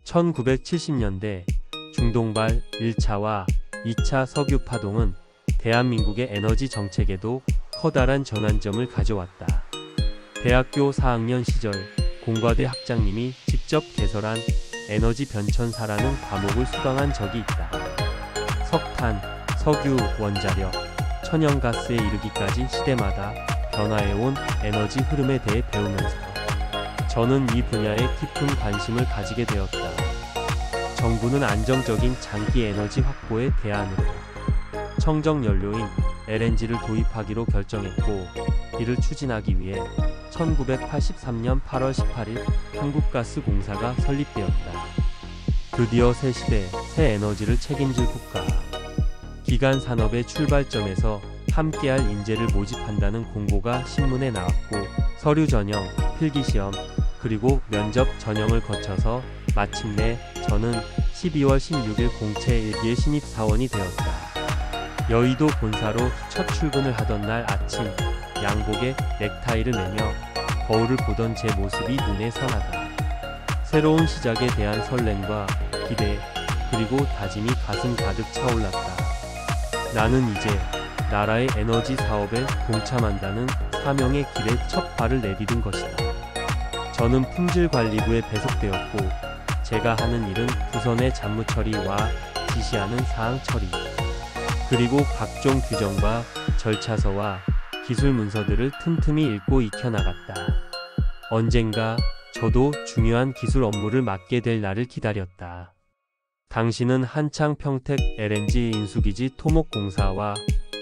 1970년대 중동발 1차와 2차 석유 파동은 대한민국의 에너지 정책에도 커다란 전환점을 가져왔다. 대학교 4학년 시절 공과대 학장님이 직접 개설한 에너지 변천사라는 과목을 수강한 적이 있다. 석탄, 석유, 원자력, 천연가스에 이르기까지 시대마다 변화해온 에너지 흐름에 대해 배우면서 저는 이 분야에 깊은 관심을 가지게 되었다. 정부는 안정적인 장기 에너지 확보의 대안으로 청정연료인 LNG를 도입하기로 결정했고, 이를 추진하기 위해 1983년 8월 18일 한국가스공사가 설립되었다. 드디어 새 시대, 새 에너지를 책임질 국가. 기간 산업의 출발점에서 함께할 인재를 모집한다는 공고가 신문에 나왔고, 서류 전형, 필기시험, 그리고 면접 전형을 거쳐서 마침내 저는 12월 16일 공채 1기의 신입사원이 되었다. 여의도 본사로 첫 출근을 하던 날 아침, 양복에 넥타이를 매며 거울을 보던 제 모습이 눈에 선하다. 새로운 시작에 대한 설렘과 기대, 그리고 다짐이 가슴 가득 차올랐다. 나는 이제 나라의 에너지 사업에 동참한다는 사명의 길에 첫 발을 내디딘 것이다. 저는 품질관리부에 배속되었고, 제가 하는 일은 부선의 잡무 처리와 지시하는 사항 처리, 그리고 각종 규정과 절차서와 기술 문서들을 틈틈이 읽고 익혀나갔다. 언젠가 저도 중요한 기술 업무를 맡게 될 날을 기다렸다. 당시는 한창 평택 LNG 인수기지 토목공사와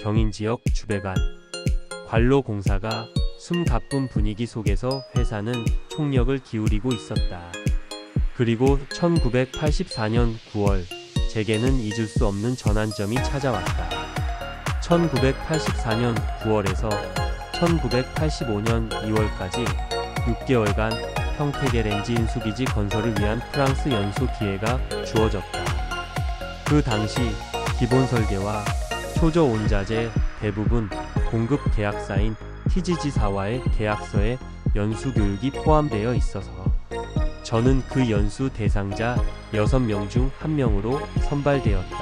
경인지역 주배관, 관로공사가 숨가쁜 분위기 속에서 회사는 총력을 기울이고 있었다. 그리고 1984년 9월, 제게는 잊을 수 없는 전환점이 찾아왔다. 1984년 9월에서 1985년 2월까지 6개월간 평택 LNG 인수기지 건설을 위한 프랑스 연수 기회가 주어졌다. 그 당시 기본 설계와 초저 온자재 대부분 공급 계약사인 TGG사와의 계약서에 연수 교육이 포함되어 있어서 저는 그 연수 대상자 6명 중 1명으로 선발되었다.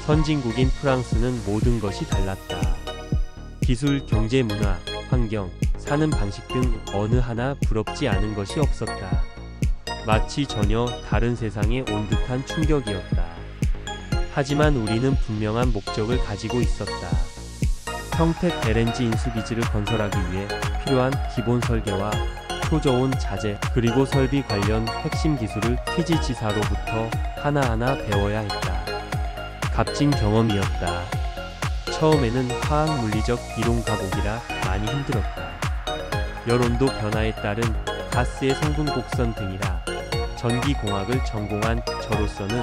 선진국인 프랑스는 모든 것이 달랐다. 기술, 경제, 문화, 환경, 사는 방식 등 어느 하나 부럽지 않은 것이 없었다. 마치 전혀 다른 세상에 온 듯한 충격이었다. 하지만 우리는 분명한 목적을 가지고 있었다. 평택 LNG 인수기지를 건설하기 위해 필요한 기본 설계와 초저온 자재, 그리고 설비 관련 핵심 기술을 TGG사로부터 하나하나 배워야 했다. 값진 경험이었다. 처음에는 화학 물리적 이론 가보기라 많이 힘들었다. 열온도 변화에 따른 가스의 성분 곡선 등이라 전기공학을 전공한 저로서는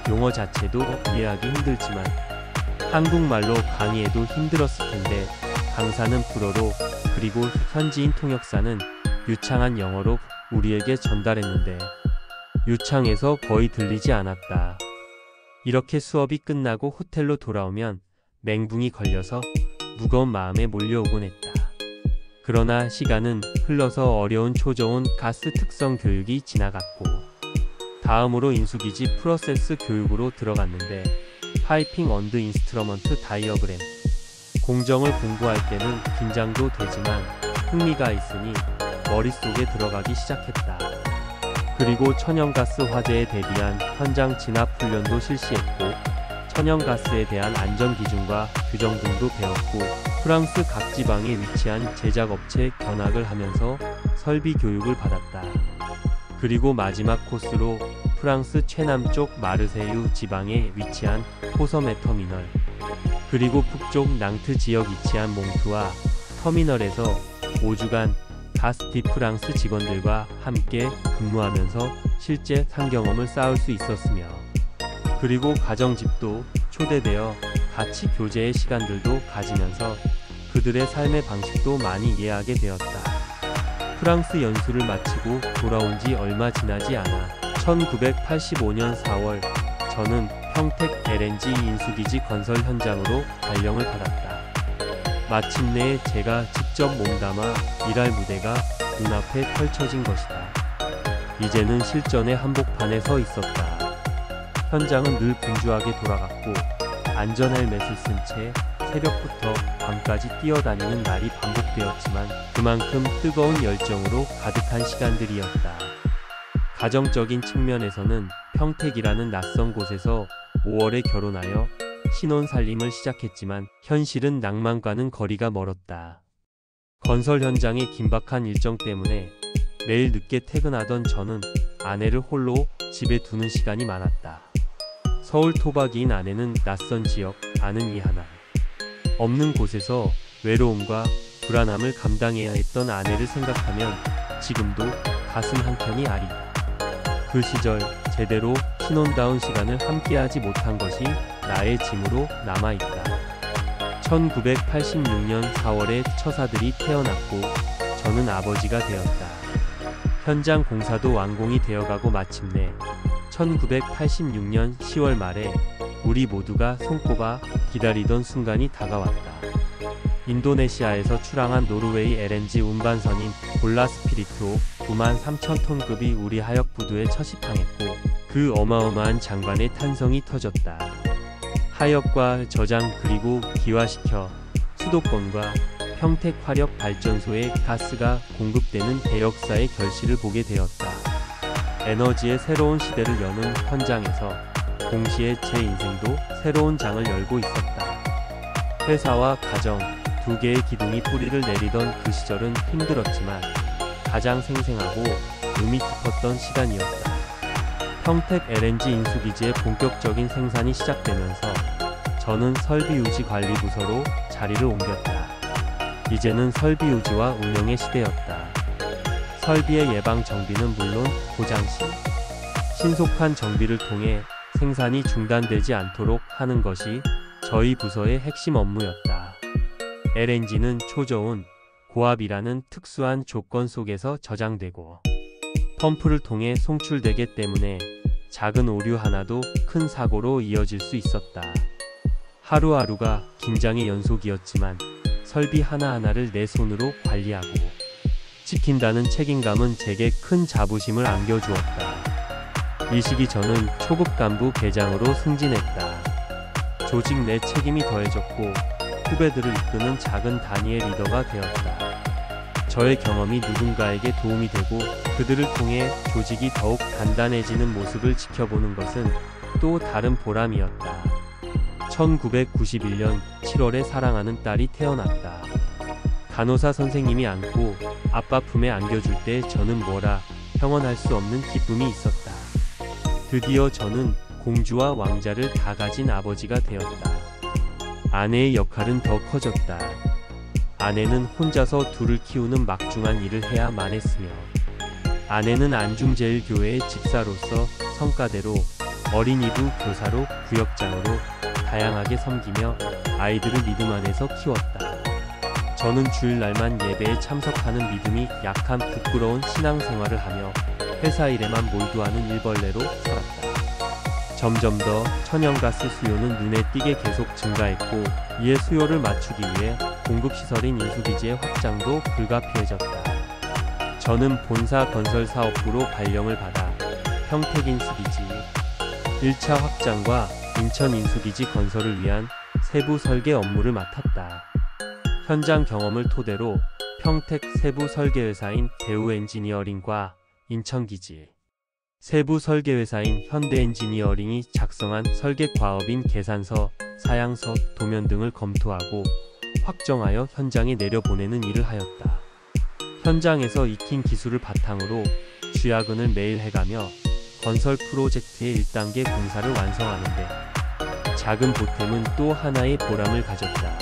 용어 자체도 이해하기 힘들지만 한국말로 강의해도 힘들었을 텐데, 강사는 불어로, 그리고 현지인 통역사는 유창한 영어로 우리에게 전달했는데 유창해서 거의 들리지 않았다. 이렇게 수업이 끝나고 호텔로 돌아오면 맹붕이 걸려서 무거운 마음에 몰려오곤 했다. 그러나 시간은 흘러서 어려운 초저온 가스 특성 교육이 지나갔고, 다음으로 인수기지 프로세스 교육으로 들어갔는데, 파이핑 언드 인스트루먼트 다이어그램, 공정을 공부할 때는 긴장도 되지만 흥미가 있으니 머릿속에 들어가기 시작했다. 그리고 천연가스 화재에 대비한 현장 진압 훈련도 실시했고, 천연가스에 대한 안전기준과 규정 등도 배웠고, 프랑스 각 지방에 위치한 제작업체 견학을 하면서 설비 교육을 받았다. 그리고 마지막 코스로 프랑스 최남쪽 마르세유 지방에 위치한 포섬의 터미널, 그리고 북쪽 낭트 지역 위치한 몽투와 터미널에서 5주간 가스티 프랑스 직원들과 함께 근무하면서 실제 상경험을 쌓을 수 있었으며, 그리고 가정집도 초대되어 같이 교제의 시간들도 가지면서 그들의 삶의 방식도 많이 이해하게 되었다. 프랑스 연수를 마치고 돌아온 지 얼마 지나지 않아 1985년 4월 저는 평택 LNG 인수기지 건설 현장으로 발령을 받았다. 마침내 제가 직접 몸담아 일할 무대가 눈앞에 펼쳐진 것이다. 이제는 실전의 한복판에 서 있었다. 현장은 늘 분주하게 돌아갔고 안전 헬멧을 쓴 채 새벽부터 밤까지 뛰어다니는 날이 반복되었지만 그만큼 뜨거운 열정으로 가득한 시간들이었다. 가정적인 측면에서는 평택이라는 낯선 곳에서 5월에 결혼하여 신혼살림을 시작했지만 현실은 낭만과는 거리가 멀었다. 건설 현장의 긴박한 일정 때문에 매일 늦게 퇴근하던 저는 아내를 홀로 집에 두는 시간이 많았다. 서울 토박이인 아내는 낯선 지역, 아는 이 하나 없는 곳에서 외로움과 불안함을 감당해야 했던 아내를 생각하면 지금도 가슴 한켠이 아리다. 그 시절 제대로 신혼다운 시간을 함께하지 못한 것이 나의 짐으로 남아있다. 1986년 4월에 처사들이 태어났고 저는 아버지가 되었다. 현장 공사도 완공이 되어가고 마침내 1986년 10월 말에 우리 모두가 손꼽아 기다리던 순간이 다가왔다. 인도네시아에서 출항한 노르웨이 LNG 운반선인 볼라 스피리트 93,000톤급이 우리 하역부두에 처집항했고 그 어마어마한 장관의 탄성이 터졌다. 하역과 저장 그리고 기화시켜 수도권과 평택 화력 발전소에 가스가 공급되는 대역사의 결실을 보게 되었다. 에너지의 새로운 시대를 여는 현장에서 동시에 제 인생도 새로운 장을 열고 있었다. 회사와 가정 두 개의 기둥이 뿌리를 내리던 그 시절은 힘들었지만 가장 생생하고 의미 깊었던 시간이었다. 평택 LNG 인수기지의 본격적인 생산이 시작되면서 저는 설비유지관리부서로 자리를 옮겼다. 이제는 설비유지와 운영의 시대였다. 설비의 예방 정비는 물론 고장 시 신속한 정비를 통해 생산이 중단되지 않도록 하는 것이 저희 부서의 핵심 업무였다. LNG는 초저온, 고압이라는 특수한 조건 속에서 저장되고 펌프를 통해 송출되기 때문에 작은 오류 하나도 큰 사고로 이어질 수 있었다. 하루하루가 긴장의 연속이었지만 설비 하나하나를 내 손으로 관리하고 지킨다는 책임감은 제게 큰 자부심을 안겨주었다. 이 시기 저는 초급 간부 계장으로 승진했다. 조직 내 책임이 더해졌고 후배들을 이끄는 작은 단위의 리더가 되었다. 저의 경험이 누군가에게 도움이 되고 그들을 통해 조직이 더욱 단단해지는 모습을 지켜보는 것은 또 다른 보람이었다. 1991년 7월에 사랑하는 딸이 태어났다. 간호사 선생님이 안고 아빠 품에 안겨줄 때 저는 뭐라 형언할 수 없는 기쁨이 있었다. 드디어 저는 공주와 왕자를 다 가진 아버지가 되었다. 아내의 역할은 더 커졌다. 아내는 혼자서 둘을 키우는 막중한 일을 해야만 했으며 아내는 안중제일교회의 집사로서 성가대로 어린이부 교사로 구역장으로 다양하게 섬기며 아이들을 믿음 안에서 키웠다. 저는 주일날만 예배에 참석하는 믿음이 약한 부끄러운 신앙생활을 하며 회사 일에만 몰두하는 일벌레로 살았다. 점점 더 천연가스 수요는 눈에 띄게 계속 증가했고 이에 수요를 맞추기 위해 공급시설인 인수기지의 확장도 불가피해졌다. 저는 본사 건설사업부로 발령을 받아 평택인수기지 1차 확장과 인천인수기지 건설을 위한 세부 설계 업무를 맡았다. 현장 경험을 토대로 평택 세부 설계회사인 대우엔지니어링과 인천기지 세부 설계회사인 현대엔지니어링이 작성한 설계과업인 계산서, 사양서, 도면 등을 검토하고 확정하여 현장에 내려보내는 일을 하였다. 현장에서 익힌 기술을 바탕으로 주야근을 매일 해가며 건설 프로젝트의 1단계 공사를 완성하는데 작은 보탬은 또 하나의 보람을 가졌다.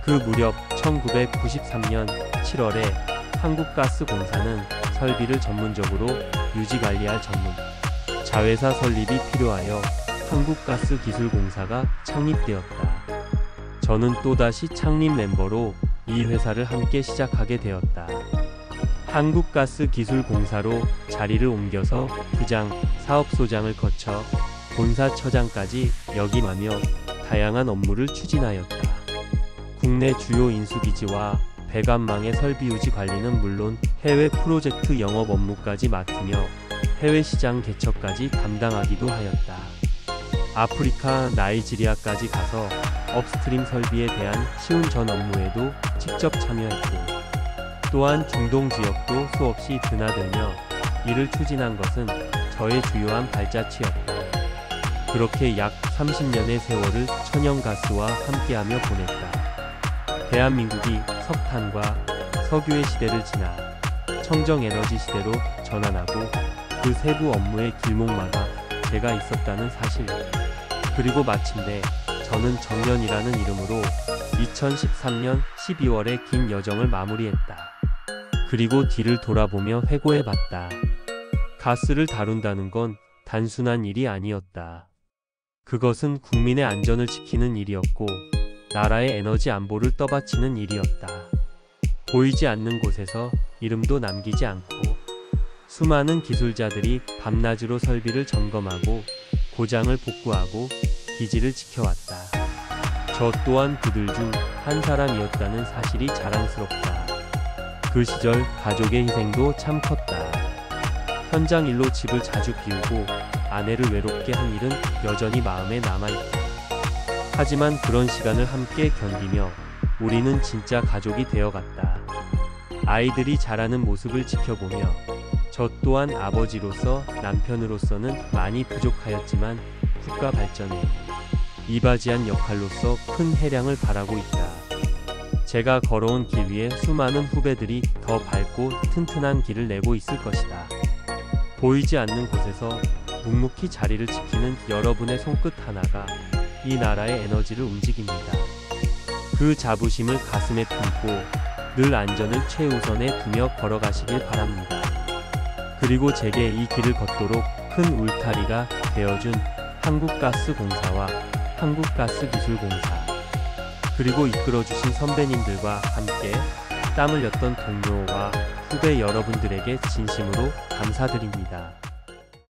그 무렵 1993년 7월에 한국가스공사는 설비를 전문적으로 유지관리할 전문 자회사 설립이 필요하여 한국가스기술공사가 창립되었다. 저는 또다시 창립 멤버로 이 회사를 함께 시작하게 되었다. 한국가스기술공사로 자리를 옮겨서 부장, 사업소장을 거쳐 본사처장까지 역임하며 다양한 업무를 추진하였다. 국내 주요 인수기지와 배관망의 설비 유지 관리는 물론 해외 프로젝트 영업 업무까지 맡으며 해외 시장 개척까지 담당하기도 하였다. 아프리카 나이지리아까지 가서 업스트림 설비에 대한 시운 전 업무에도 직접 참여했고, 또한 중동 지역도 수없이 드나들며 이를 추진한 것은 저의 주요한 발자취였다. 그렇게 약 30년의 세월을 천연가스와 함께하며 보냈다. 대한민국이 석탄과 석유의 시대를 지나 청정에너지 시대로 전환하고 그 세부 업무의 길목마다 제가 있었다는 사실. 그리고 마침내 저는 정년이라는 이름으로 2013년 12월에 긴 여정을 마무리했다. 그리고 뒤를 돌아보며 회고해봤다. 가스를 다룬다는 건 단순한 일이 아니었다. 그것은 국민의 안전을 지키는 일이었고 나라의 에너지 안보를 떠받치는 일이었다. 보이지 않는 곳에서 이름도 남기지 않고 수많은 기술자들이 밤낮으로 설비를 점검하고 고장을 복구하고 기지를 지켜왔다. 저 또한 그들 중 한 사람이었다는 사실이 자랑스럽다. 그 시절 가족의 희생도 참 컸다. 현장 일로 집을 자주 비우고 아내를 외롭게 한 일은 여전히 마음에 남아있다. 하지만 그런 시간을 함께 견디며 우리는 진짜 가족이 되어갔다. 아이들이 자라는 모습을 지켜보며 저 또한 아버지로서 남편으로서는 많이 부족하였지만 국가 발전에 이바지한 역할로서 큰 해량을 바라고 있다. 제가 걸어온 길 위에 수많은 후배들이 더 밝고 튼튼한 길을 내고 있을 것이다. 보이지 않는 곳에서 묵묵히 자리를 지키는 여러분의 손끝 하나가 이 나라의 에너지를 움직입니다. 그 자부심을 가슴에 품고 늘 안전을 최우선에 두며 걸어가시길 바랍니다. 그리고 제게 이 길을 걷도록 큰 울타리가 되어준 한국가스공사와 한국가스기술공사, 그리고 이끌어주신 선배님들과 함께 땀 흘렸던 동료와 후배 여러분들에게 진심으로 감사드립니다.